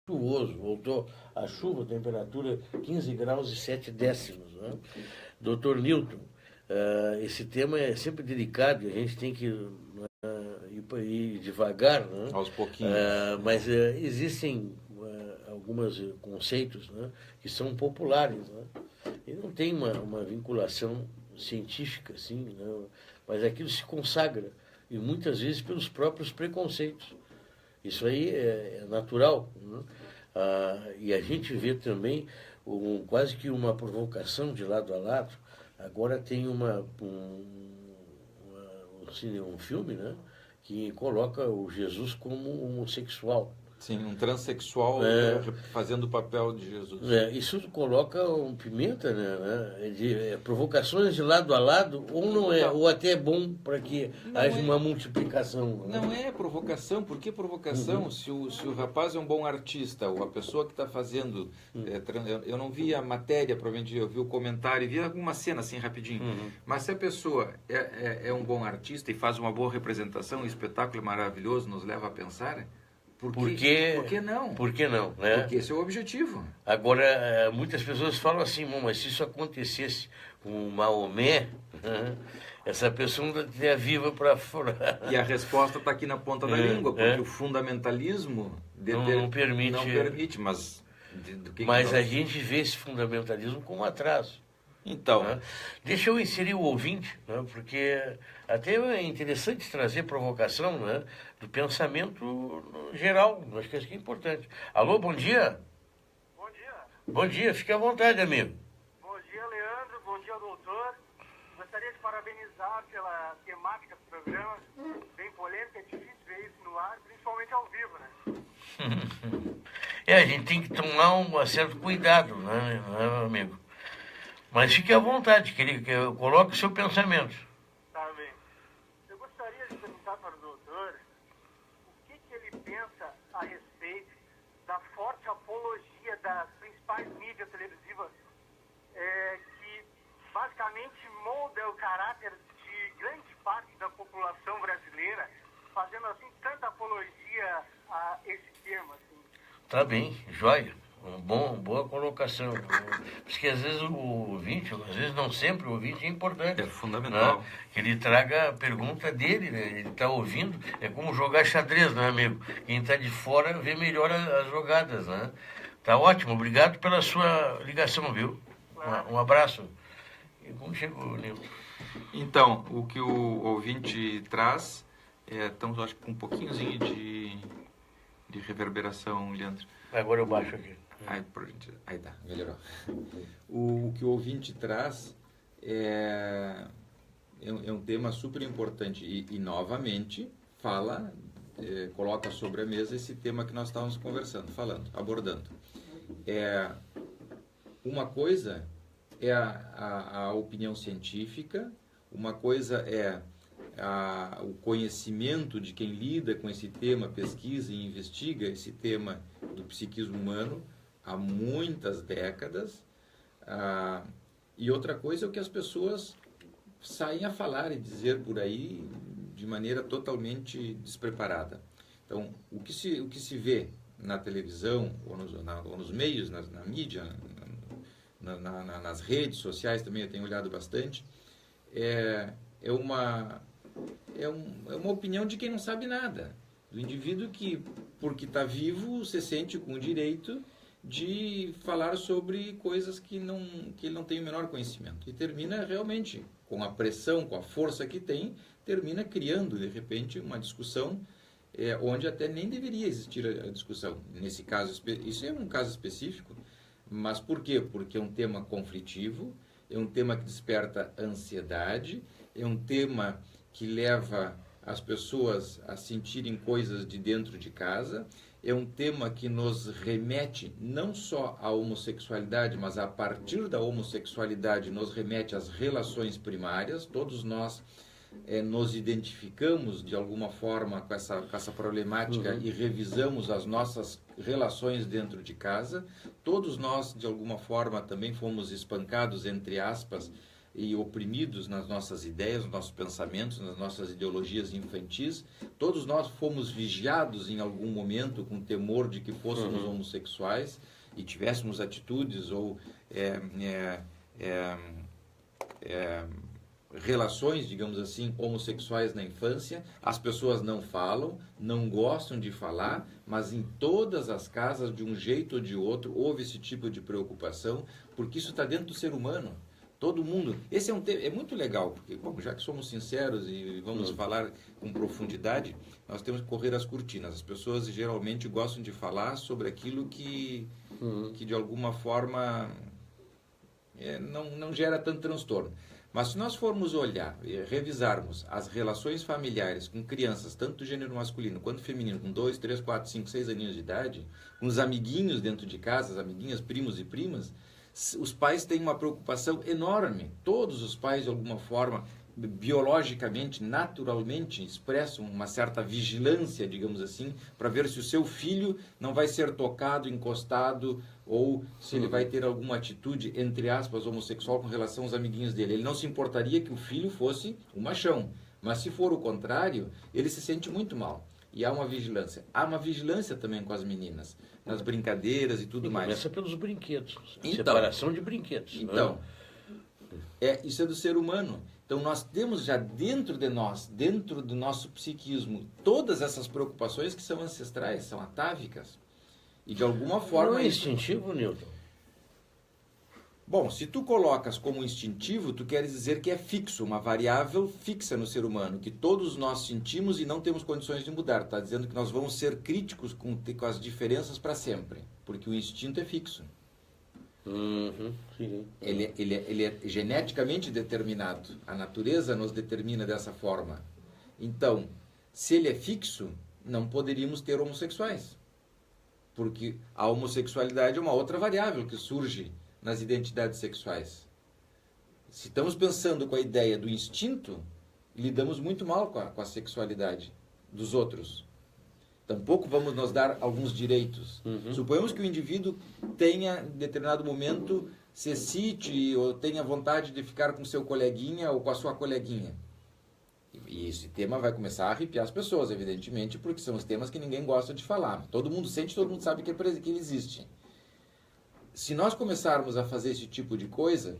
chuvoso, voltou a chuva, temperatura 15 graus e 7 décimos. Né? Doutor Newton, esse tema é sempre delicado, a gente tem que ir devagar, né? Aos pouquinhos. Mas existem alguns conceitos, né, que são populares, né? E não tem uma vinculação científica, assim, né? Mas aquilo se consagra, e muitas vezes pelos próprios preconceitos. Isso aí é natural, né? E a gente vê também quase que uma provocação de lado a lado. Agora tem um filme, né, que coloca o Jesus como homossexual. Sim, um transexual fazendo o papel de Jesus. Isso coloca pimenta, né? Provocações de lado a lado, ou não é, ou até é bom para que haja uma multiplicação. Não é provocação. Por que provocação? Uhum. Se o rapaz é um bom artista, ou a pessoa que está fazendo... eu não vi a matéria, provavelmente eu vi o comentário, e vi alguma cena assim rapidinho. Uhum. Mas se a pessoa é um bom artista e faz uma boa representação, um espetáculo maravilhoso, nos leva a pensar... Por que não? Por que não, né? Porque esse é o objetivo. Agora, muitas pessoas falam assim, mas se isso acontecesse com Maomé, essa pessoa não estaria viva para fora. E a resposta está aqui na ponta da língua, porque o fundamentalismo não permite, mas... Mas a gente vê esse fundamentalismo como atraso. Então, deixa eu inserir o ouvinte, né? Porque até é interessante trazer provocação, né, do pensamento geral. Acho que isso é importante. Alô, bom dia. Bom dia. Bom dia, fique à vontade, amigo. Bom dia, Leandro. Bom dia, doutor. Gostaria de parabenizar pela temática do programa. Bem polêmica, é difícil ver isso no ar, principalmente ao vivo, né? A gente tem que tomar um certo cuidado, né, amigo? Mas fique à vontade, coloque o seu pensamento. Tá bem. Eu gostaria de perguntar para o doutor o que ele pensa a respeito da forte apologia das principais mídias televisivas que basicamente molda o caráter de grande parte da população brasileira, fazendo assim tanta apologia a esse tema. Assim. Tá bem, joia. Boa colocação. Porque às vezes o ouvinte, às vezes não sempre o ouvinte é importante. É fundamental. Né? Que ele traga a pergunta dele, né? Ele está ouvindo, é como jogar xadrez, né, amigo? Quem está de fora vê melhor as jogadas, né? Tá ótimo, obrigado pela sua ligação, viu? Um abraço. E como chegou, Nilton? Então, o que o ouvinte traz, estamos acho que com um pouquinhozinho de reverberação, Leandro. Agora eu baixo aqui. Aí tá, melhorou. O que o ouvinte traz é um tema super importante e novamente coloca sobre a mesa esse tema que nós estávamos abordando. Uma coisa é a opinião científica, uma coisa é o conhecimento de quem lida com esse tema, pesquisa e investiga esse tema do psiquismo humano há muitas décadas, e outra coisa é o que as pessoas saem a falar e dizer por aí de maneira totalmente despreparada. Então, o que se vê na televisão ou nos meios, na mídia, nas redes sociais também eu tenho olhado bastante, é uma opinião de quem não sabe nada, do indivíduo que, porque está vivo, se sente com o direito de falar sobre coisas que ele não tem o menor conhecimento. E termina realmente, com a pressão, com a força que tem, termina criando, de repente, uma discussão onde até nem deveria existir a discussão. Nesse caso, isso é um caso específico, mas por quê? Porque é um tema conflitivo, é um tema que desperta ansiedade, é um tema que leva as pessoas a sentirem coisas de dentro de casa, é um tema que nos remete não só à homossexualidade, mas a partir da homossexualidade nos remete às relações primárias. Todos nós nos identificamos de alguma forma com essa problemática e revisamos as nossas relações dentro de casa. Todos nós, de alguma forma, também fomos espancados, entre aspas, e oprimidos nas nossas ideias, nos nossos pensamentos, nas nossas ideologias infantis. Todos nós fomos vigiados em algum momento com temor de que fôssemos homossexuais e tivéssemos atitudes ou relações, digamos assim, homossexuais na infância. As pessoas não falam, não gostam de falar, mas em todas as casas, de um jeito ou de outro, houve esse tipo de preocupação, porque isso está dentro do ser humano. Todo mundo. Esse é um tema, é muito legal, porque, bom, já que somos sinceros e vamos falar com profundidade, nós temos que correr as cortinas. As pessoas geralmente gostam de falar sobre aquilo que de alguma forma não gera tanto transtorno. Mas se nós formos olhar e revisarmos as relações familiares com crianças, tanto do gênero masculino quanto feminino, com 2, 3, 4, 5, 6 aninhos de idade, com os amiguinhos dentro de casa, as amiguinhas, primos e primas, os pais têm uma preocupação enorme. Todos os pais, de alguma forma, biologicamente, naturalmente, expressam uma certa vigilância, digamos assim, para ver se o seu filho não vai ser tocado, encostado, ou se ele vai ter alguma atitude, entre aspas, homossexual com relação aos amiguinhos dele. Ele não se importaria que o filho fosse um machão, mas se for o contrário, ele se sente muito mal. E há uma vigilância. Há uma vigilância também com as meninas, nas brincadeiras e tudo mais. Começa pelos brinquedos, então, separação de brinquedos. Então, isso é do ser humano. Então, nós temos já dentro de nós, dentro do nosso psiquismo, todas essas preocupações que são ancestrais, são atávicas. E de alguma forma... Não é instintivo, Newton? Bom, se tu colocas como instintivo, tu queres dizer que é fixo, uma variável fixa no ser humano, que todos nós sentimos e não temos condições de mudar. Está dizendo que nós vamos ser críticos com as diferenças para sempre, porque o instinto é fixo. Sim. Ele é geneticamente determinado. A natureza nos determina dessa forma. Então, se ele é fixo, não poderíamos ter homossexuais. Porque a homossexualidade é uma outra variável que surge nas identidades sexuais. Se estamos pensando com a ideia do instinto, lidamos muito mal com a sexualidade dos outros. Tampouco vamos nos dar alguns direitos. Suponhamos que o indivíduo tenha, em determinado momento, se excite ou tenha vontade de ficar com seu coleguinha ou com a sua coleguinha. E esse tema vai começar a arrepiar as pessoas, evidentemente, porque são os temas que ninguém gosta de falar. Todo mundo sente, todo mundo sabe que ele existe. Se nós começarmos a fazer esse tipo de coisa,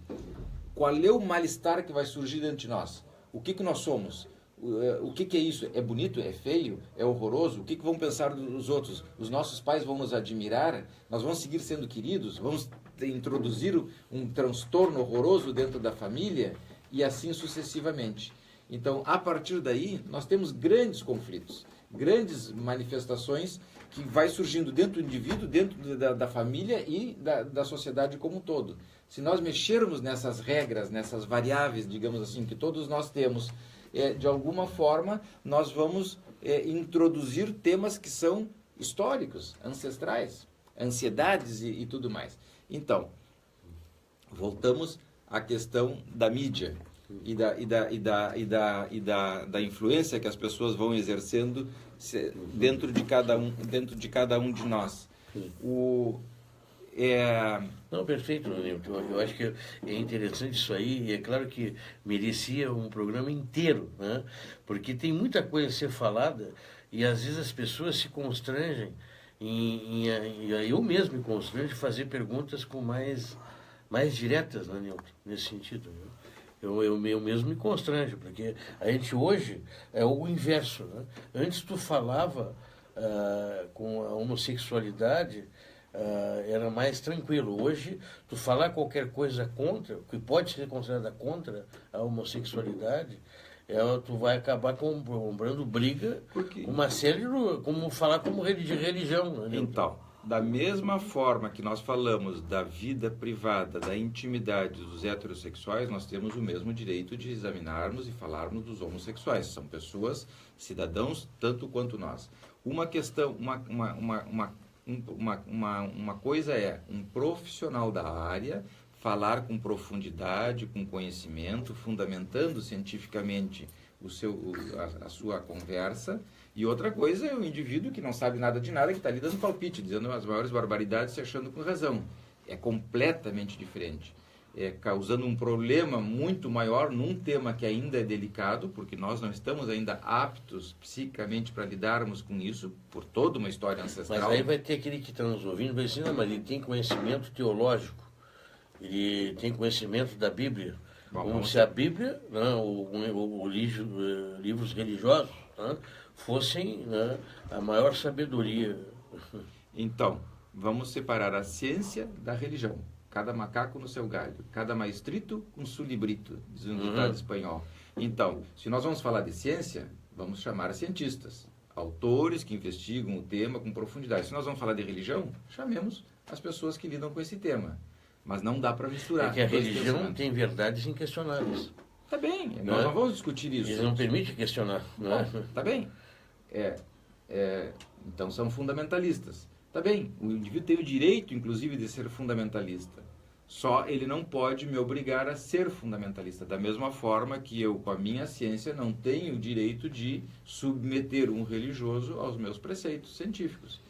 qual é o mal-estar que vai surgir dentro de nós? O que nós somos? O que é isso? É bonito? É feio? É horroroso? O que vão pensar dos outros? Os nossos pais vão nos admirar? Nós vamos seguir sendo queridos? Vamos introduzir um transtorno horroroso dentro da família? E assim sucessivamente. Então, a partir daí, nós temos grandes conflitos, grandes manifestações que vai surgindo dentro do indivíduo, dentro da família e da sociedade como um todo. Se nós mexermos nessas regras, nessas variáveis, digamos assim, que todos nós temos, de alguma forma, nós vamos introduzir temas que são históricos, ancestrais, ansiedades e tudo mais. Então, voltamos à questão da mídia e da influência que as pessoas vão exercendo dentro de cada um de nós. Não, perfeito, Nilton. Eu acho que é interessante isso aí, e é claro que merecia um programa inteiro, né? Porque tem muita coisa a ser falada e às vezes as pessoas se constrangem, eu mesmo me constranjo de fazer perguntas com mais diretas, né, Nilton, nesse sentido, né? Eu mesmo me constranjo, porque a gente hoje é o inverso, né? Antes tu falava com a homossexualidade, era mais tranquilo. Hoje, tu falar qualquer coisa contra, que pode ser considerada contra a homossexualidade, tu vai acabar comprando briga com uma série como falar como de religião. Né? Então, da mesma forma que nós falamos da vida privada, da intimidade dos heterossexuais, nós temos o mesmo direito de examinarmos e falarmos dos homossexuais. São pessoas, cidadãos, tanto quanto nós. Uma questão, uma coisa é um profissional da área falar com profundidade, com conhecimento, fundamentando cientificamente a sua conversa, e outra coisa é o indivíduo que não sabe nada de nada, que está ali dando palpite, dizendo as maiores barbaridades, se achando com razão. É completamente diferente. causando um problema muito maior num tema que ainda é delicado, porque nós não estamos ainda aptos psicamente para lidarmos com isso, por toda uma história ancestral. Mas aí vai ter aquele que está nos ouvindo, vai dizer, não, mas ele tem conhecimento teológico, ele tem conhecimento da Bíblia. Como se a Bíblia, né, livros religiosos, né, fossem, né, a maior sabedoria. Então, vamos separar a ciência da religião. Cada macaco no seu galho, cada maestrito com su librito, diz um ditado espanhol. Então, se nós vamos falar de ciência, vamos chamar cientistas, autores que investigam o tema com profundidade. Se nós vamos falar de religião, chamemos as pessoas que lidam com esse tema. Mas não dá para misturar. É que a religião tem verdades inquestionáveis. Tá bem, nós não vamos discutir isso. Eles não permitem questionar. Não é? Tá bem. Então são fundamentalistas. Tá bem, o indivíduo tem o direito, inclusive, de ser fundamentalista. Só ele não pode me obrigar a ser fundamentalista. Da mesma forma que eu, com a minha ciência, não tenho o direito de submeter um religioso aos meus preceitos científicos.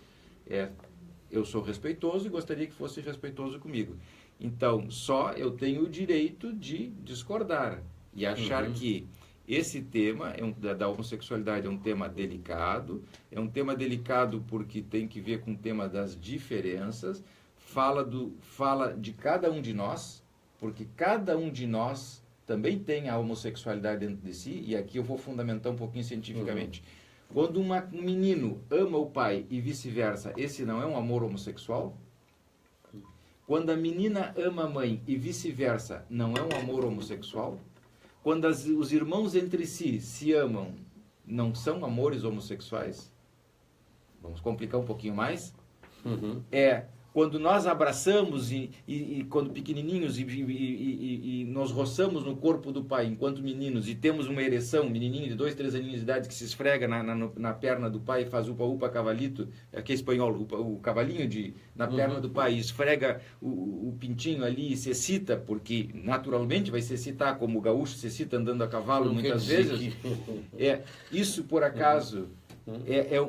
Eu sou respeitoso e gostaria que fosse respeitoso comigo. Então, só eu tenho o direito de discordar e achar que esse tema da homossexualidade é um tema delicado porque tem que ver com o tema das diferenças, fala de cada um de nós, porque cada um de nós também tem a homossexualidade dentro de si, e aqui eu vou fundamentar um pouquinho cientificamente. Quando um menino ama o pai e vice-versa, esse não é um amor homossexual? Quando a menina ama a mãe e vice-versa, não é um amor homossexual? Quando os irmãos entre si se amam, não são amores homossexuais? Vamos complicar um pouquinho mais? Quando nós abraçamos e quando pequenininhos e nos roçamos no corpo do pai enquanto meninos e temos uma ereção, menininho de 2, 3 aninhos de idade que se esfrega na perna do pai e faz upa-upa cavalito, aqui é espanhol, o cavalinho na perna do pai, e esfrega o pintinho ali e se excita, porque naturalmente vai se excitar, como o gaúcho se excita andando a cavalo muitas vezes. Isso por acaso...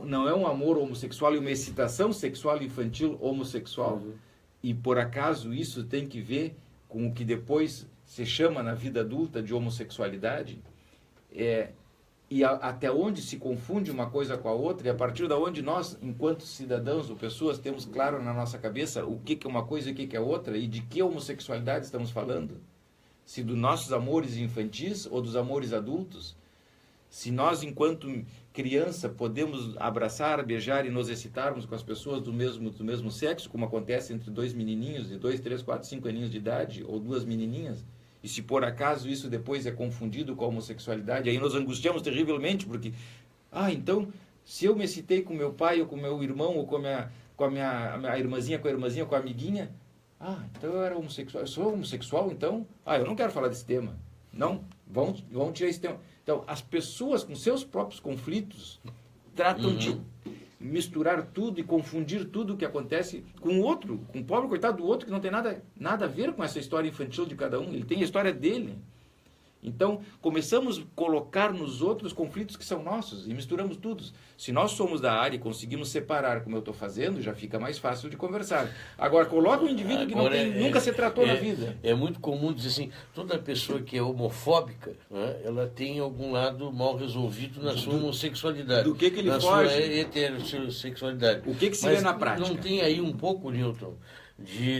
não é um amor homossexual, é uma excitação sexual infantil homossexual. E por acaso isso tem que ver com o que depois se chama na vida adulta de homossexualidade? Até onde se confunde uma coisa com a outra, e a partir de onde nós, enquanto cidadãos ou pessoas, temos claro na nossa cabeça o que é uma coisa e o que é outra, e de que homossexualidade estamos falando? Se dos nossos amores infantis ou dos amores adultos? Se nós, enquanto criança, podemos abraçar, beijar e nos excitarmos com as pessoas do mesmo sexo, como acontece entre 2 menininhos de 2, 3, 4, 5 aninhos de idade, ou 2 menininhas, e se por acaso isso depois é confundido com a homossexualidade, aí nós angustiamos terrivelmente, porque, então, se eu me excitei com meu pai, ou com meu irmão, ou com a minha irmãzinha, com a amiguinha, então eu era homossexual, eu sou homossexual, então? Eu não quero falar desse tema. Não, vamos tirar esse tema. Então, as pessoas com seus próprios conflitos tratam de misturar tudo e confundir tudo o que acontece com o outro, com o pobre coitado do outro, que não tem nada a ver com essa história infantil de cada um. Ele tem a história dele. Então, começamos a colocar nos outros conflitos que são nossos e misturamos tudo. Se nós somos da área e conseguimos separar, como eu estou fazendo, já fica mais fácil de conversar. Agora, coloca um indivíduo que nunca se tratou na vida. É muito comum dizer assim, toda pessoa que é homofóbica, né, ela tem algum lado mal resolvido na sua homossexualidade. Do que ele na foge? Sua heterossexualidade. O que se vê na prática? Não tem aí um pouco, Newton,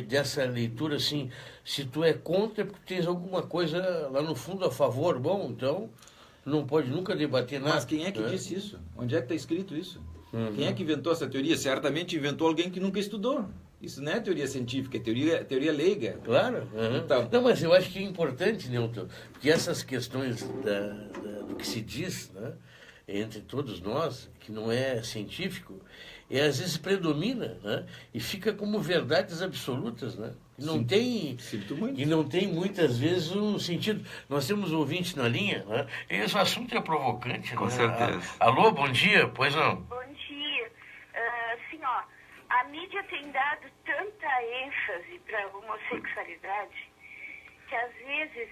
dessa leitura assim, se tu é contra é porque tens alguma coisa lá no fundo a favor, bom, então não pode nunca debater nada. Mas quem é que disse isso? Onde é que está escrito isso? Quem é que inventou essa teoria? Certamente inventou alguém que nunca estudou. Isso não é teoria científica, é teoria leiga. Claro. Então, não, mas eu acho que é importante, Newton, que essas questões do que se diz, né, entre todos nós, que não é científico, às vezes predomina, né, e fica como verdades absolutas, né? E não tem muitas vezes um sentido. Nós temos ouvintes na linha, né? Esse assunto é provocante. Com certeza. Alô, bom dia, pois não? Bom dia. A mídia tem dado tanta ênfase para a homossexualidade que às vezes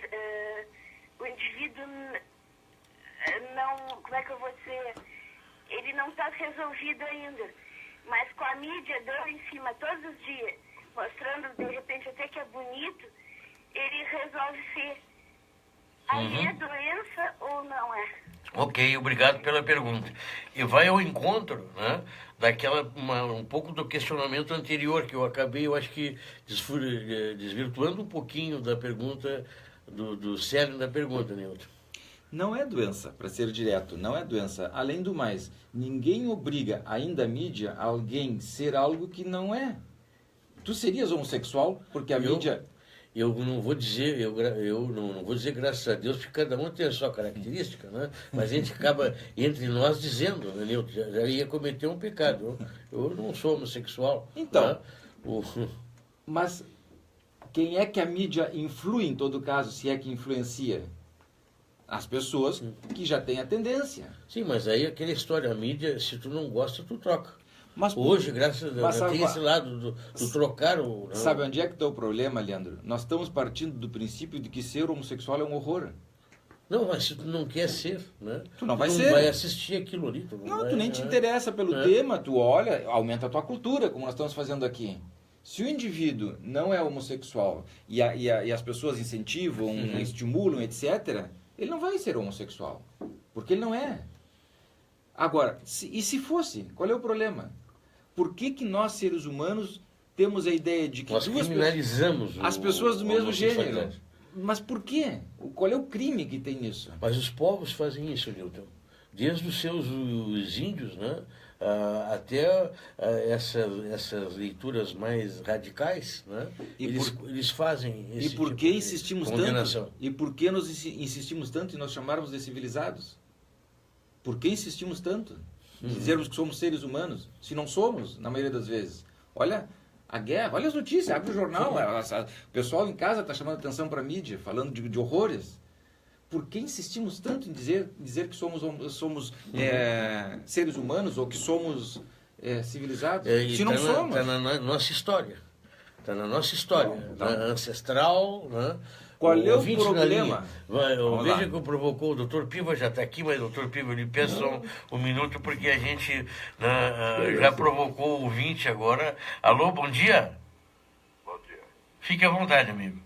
o indivíduo não, como é que eu vou dizer, ele não está resolvido ainda. Mas com a mídia dando em cima todos os dias, mostrando de repente até que é bonito, ele resolve ser. Aí é doença ou não é? Ok, obrigado pela pergunta. E vai ao encontro, né, um pouco do questionamento anterior que eu acabei, eu acho que desvirtuando um pouquinho da pergunta, do cerne da pergunta, Nilton. Não é doença, para ser direto, não é doença. Além do mais, ninguém obriga, ainda a mídia, a alguém ser algo que não é. Tu serias homossexual porque a mídia... Eu não vou dizer, eu não vou dizer graças a Deus, porque cada um tem a sua característica, né? Mas a gente acaba entre nós dizendo, né, Nilton, já ia cometer um pecado. Eu não sou homossexual. Então, né? Mas quem é que a mídia influi em todo caso, se é que influencia? As pessoas que já têm a tendência. Sim, mas aí aquela história, a mídia, se tu não gosta, tu troca. Mas hoje, graças a Deus, tem esse lado do trocar o... Sabe onde é que está o problema, Leandro? Nós estamos partindo do princípio de que ser homossexual é um horror. Não, mas se tu não quer ser, né? Tu não vai ser. Tu vai assistir aquilo ali. Tu nem te interessa pelo tema, tu olha, aumenta a tua cultura, como nós estamos fazendo aqui. Se o indivíduo não é homossexual e as pessoas incentivam, estimulam, etc., ele não vai ser homossexual. Porque ele não é. Agora, e se fosse? Qual é o problema? Por que nós, seres humanos, temos a ideia de que nós criminalizamos as pessoas do mesmo gênero? Mas por quê? Qual é o crime que tem nisso? Mas os povos fazem isso, Nilton. Desde os índios, né? Até essas leituras mais radicais, né? Eles fazem esse E por que insistimos condenação. Tanto? E por que nós insistimos tanto em nós chamarmos de civilizados? Por que insistimos tanto? Dizermos que somos seres humanos, se não somos, na maioria das vezes. Olha a guerra, olha as notícias, abre o jornal, o pessoal em casa está chamando atenção para a mídia, falando de horrores. Por que insistimos tanto em dizer que somos seres humanos ou que somos civilizados? Se não somos. Está na nossa história. Está na nossa história. Ancestral, né? Qual é o problema? Veja que o provocou, o doutor Piva já está aqui, mas o doutor Piva, ele peça só um minuto, porque a gente já provocou o ouvinte agora. Alô, bom dia? Bom dia. Fique à vontade, amigo.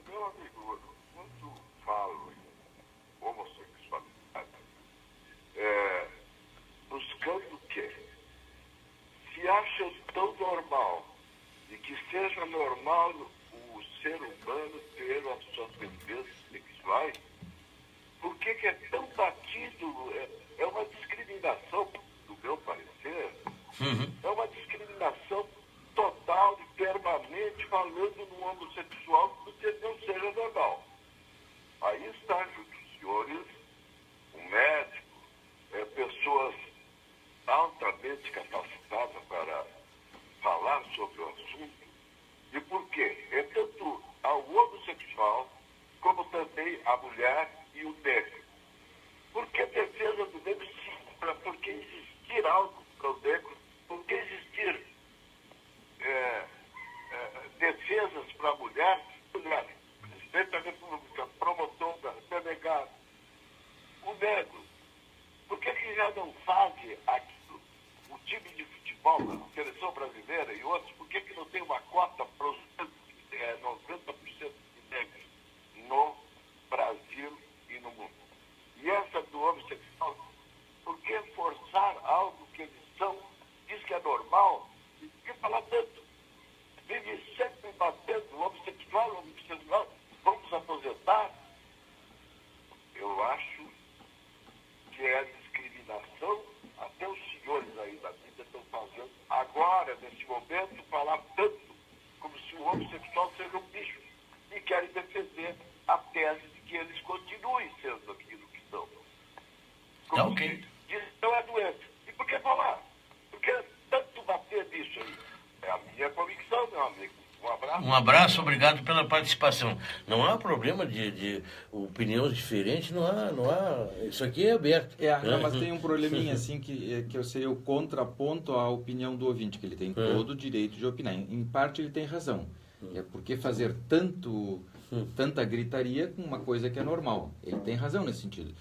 Meu amigo, quando falo em homossexualidade, buscando o quê? Se acha tão normal e que seja normal o ser humano ter as suas tendências sexuais, por que é tão batido? É uma discriminação, do meu parecer, é uma discriminação total e permanente falando no homossexual porque não seja normal. Aí está junto os senhores, um médico, pessoas altamente capacitadas para falar sobre o assunto. E por quê? É tanto ao homossexual, como também a mulher e o negro. Por que a defesa do negro? Por que existir algo para o negro? Por que existir defesas para a mulher? Presidente da República, promotor da delegado. O negro, por que já não faz aquilo? O time de futebol, a seleção brasileira e outros, por que não tem uma cota para os 90% de negros no Brasil e no mundo? E essa do homossexual, por que forçar algo que eles são, diz que é normal, e por que falar tanto? Vive sempre batendo homossexual, vamos aposentar? Eu acho que é discriminação, até os senhores aí da vida estão fazendo agora, nesse momento, falar tanto como se o homossexual seja um bicho e querem defender a tese de que eles continuem sendo aquilo que são. Como se isso não é doença. E por que falar? Por que tanto bater nisso aí? É a minha convicção, meu amigo. Um abraço. Um abraço, obrigado pela participação. Não há problema de opiniões diferentes, não há. Isso aqui é aberto. Não, mas tem um probleminha assim que eu seria o contraponto à opinião do ouvinte, que ele tem todo o direito de opinar. Em parte ele tem razão. É porque fazer tanta gritaria com uma coisa que é normal. Ele tem razão nesse sentido.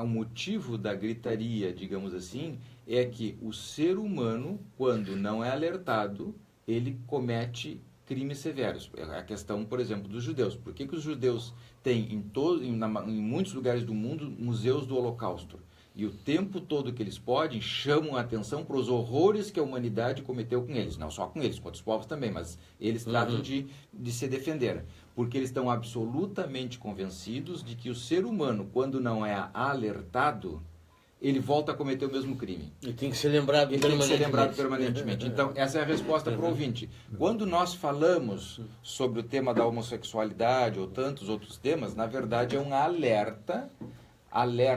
O motivo da gritaria, digamos assim, é que o ser humano, quando não é alertado, ele comete crimes severos. A questão, por exemplo, dos judeus. Por que os judeus têm em muitos lugares do mundo museus do Holocausto? E o tempo todo que eles podem, chamam a atenção para os horrores que a humanidade cometeu com eles. Não só com eles, com outros povos também, mas eles tratam de se defender. Porque eles estão absolutamente convencidos de que o ser humano, quando não é alertado, ele volta a cometer o mesmo crime. E tem que ser lembrado permanentemente. Então, essa é a resposta para o ouvinte. Quando nós falamos sobre o tema da homossexualidade ou tantos outros temas, na verdade é um alerta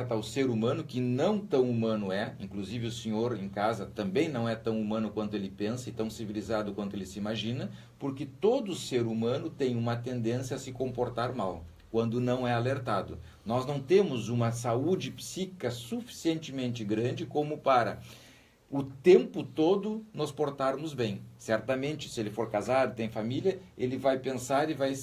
ao ser humano, que não tão humano é, inclusive o senhor em casa também não é tão humano quanto ele pensa e tão civilizado quanto ele se imagina, porque todo ser humano tem uma tendência a se comportar mal, quando não é alertado. Nós não temos uma saúde psíquica suficientemente grande como para o tempo todo nos portarmos bem. Certamente, se ele for casado, tem família, ele vai pensar e vai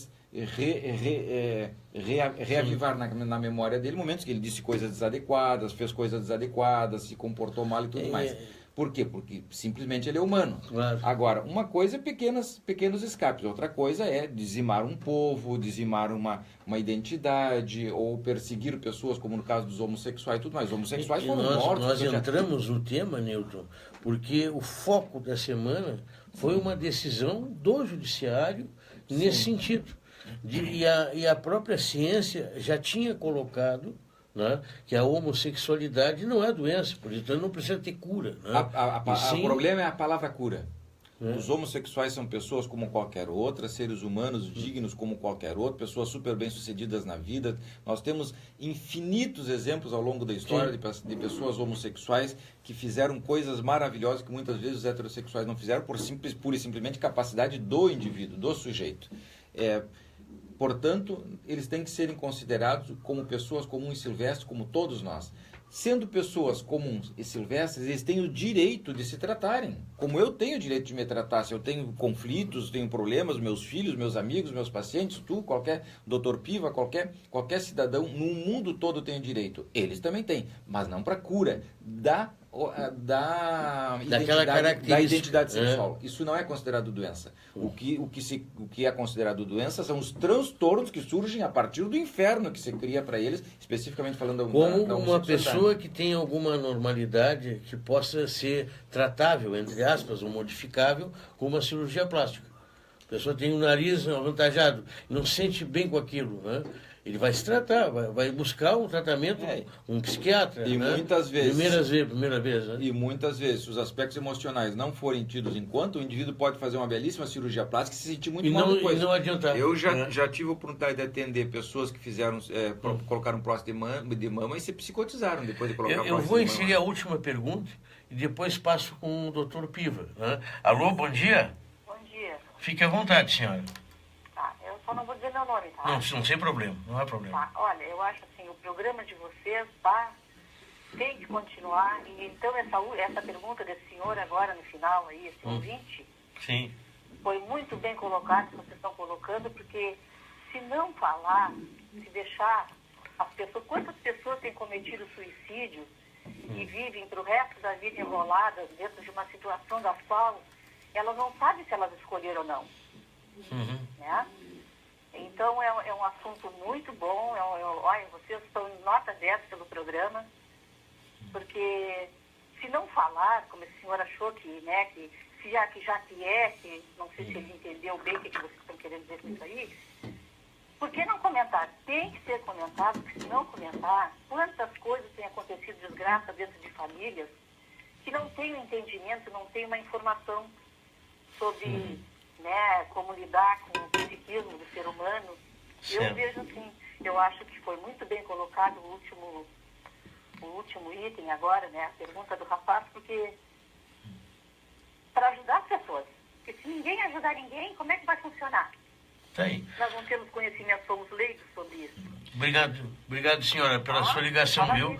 reavivar na memória dele momentos que ele disse coisas desadequadas, fez coisas desadequadas, se comportou mal e tudo mais. Por quê? Porque simplesmente ele é humano. Claro. Agora, uma coisa é pequenos escapes, outra coisa é dizimar um povo, dizimar uma identidade, ou perseguir pessoas, como no caso dos homossexuais e tudo mais. Os homossexuais foram mortos. Nós entramos no tema, Newton, porque o foco da semana foi uma decisão do judiciário nesse sentido. E a própria ciência já tinha colocado, né, que a homossexualidade não é doença, portanto não precisa ter cura. Né? O problema é a palavra cura. Os homossexuais são pessoas como qualquer outra, seres humanos dignos como qualquer outro, pessoas super bem-sucedidas na vida. Nós temos infinitos exemplos ao longo da história de pessoas homossexuais que fizeram coisas maravilhosas que muitas vezes os heterossexuais não fizeram pura e simplesmente capacidade do indivíduo, do sujeito. Portanto, eles têm que serem considerados como pessoas comuns e silvestres, como todos nós. Sendo pessoas comuns e silvestres, eles têm o direito de se tratarem. Como eu tenho o direito de me tratar. Se eu tenho conflitos, tenho problemas, meus filhos, meus amigos, meus pacientes, qualquer doutor Piva, qualquer cidadão no mundo todo tem o direito. Eles também têm, mas não para cura da identidade sexual. Isso não é considerado doença. O que é considerado doença são os transtornos que surgem a partir do inferno que se cria para eles, especificamente falando da homossexualidade. Como uma pessoa que tem alguma normalidade que possa ser tratável, entre aspas, ou modificável, com uma cirurgia plástica. A pessoa tem um nariz avantajado, não se sente bem com aquilo, né? Ele vai se tratar, vai buscar um tratamento, um psiquiatra. E né? muitas vezes. Primeira vez. Né? E muitas vezes, se os aspectos emocionais não forem tidos em conta, o indivíduo pode fazer uma belíssima cirurgia plástica e se sentir muito mal depois. E não adiantar. Eu já tive a oportunidade de atender pessoas que fizeram, colocaram próstata de mama e se psicotizaram depois de colocar próstata de mama. Eu vou inserir a última pergunta e depois passo com o Dr. Piva. Né? Alô, bom dia? Bom dia. Fique à vontade, senhora. Eu só não vou dizer meu nome, tá? Não, sem problema, não há problema. Tá. Olha, eu acho assim, o programa de vocês tem que continuar. E então essa pergunta desse senhor agora no final aí, esse ouvinte, sim, foi muito bem colocado que vocês estão colocando, porque se não falar, se deixar as pessoas, quantas pessoas têm cometido suicídio e vivem para o resto da vida enroladas dentro de uma situação da qual elas não sabem se elas escolheram ou não. Né? Então é um assunto muito bom. Olha, vocês estão em nota 10 pelo programa, porque se não falar, como esse senhor achou que, né, que não sei se ele entendeu bem o que vocês estão querendo dizer com isso aí, por que não comentar? Tem que ser comentado, porque se não comentar, quantas coisas têm acontecido, desgraça dentro de famílias, que não tem um entendimento, não tem uma informação sobre... Né, como lidar com o psiquismo do ser humano. Eu vejo assim, eu acho que foi muito bem colocado o último item agora, né, a pergunta do rapaz, porque para ajudar as pessoas. Porque se ninguém ajudar ninguém, como é que vai funcionar? Tá aí. Nós não temos conhecimento, somos leigos sobre isso. Obrigado, senhora, pela sua ligação, viu?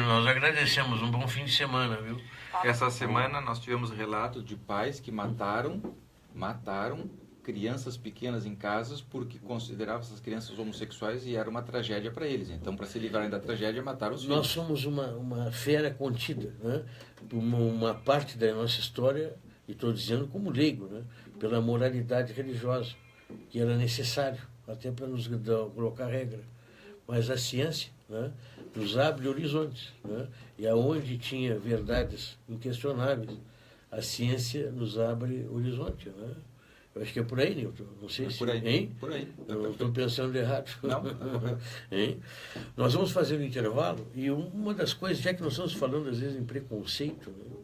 Nós agradecemos, um bom fim de semana, viu? Essa semana nós tivemos relatos de pais que mataram crianças pequenas em casas porque consideravam essas crianças homossexuais e era uma tragédia para eles. Então, para se livrarem da tragédia, mataram os filhos. Nós somos uma fera contida, né? Uma parte da nossa história e estou dizendo como leigo, né? Pela moralidade religiosa, que era necessário, até para nos colocar regra. Mas a ciência, né, nos abre horizontes, né? E aonde tinha verdades inquestionáveis, a ciência nos abre horizonte, né? Eu acho que é por aí, Nilton. Não sei se... Por aí, hein? por aí. Eu não estou pensando errado. Não. Hein? Nós vamos fazer um intervalo e uma das coisas, já que nós estamos falando às vezes em preconceito, né?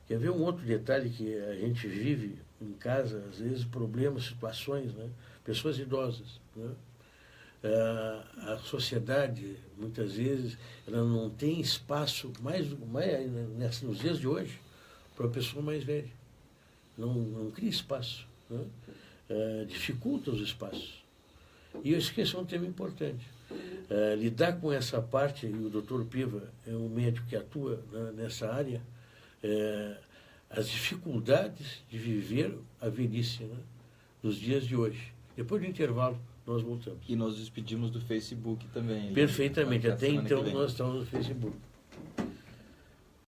Quer ver um outro detalhe que a gente vive em casa, às vezes problemas, situações, né? Pessoas idosas, né? A sociedade, muitas vezes, ela não tem espaço, nos dias de hoje, para a pessoa mais velha. Não cria espaço, né? Dificulta os espaços. E eu esqueci um tema importante. Lidar com essa parte, e o doutor Piva é um médico que atua, né, nessa área, as dificuldades de viver a velhice, né, nos dias de hoje. Depois do intervalo, nós voltamos. E nós despedimos do Facebook também. Perfeitamente. Até então, nós nós estamos no Facebook.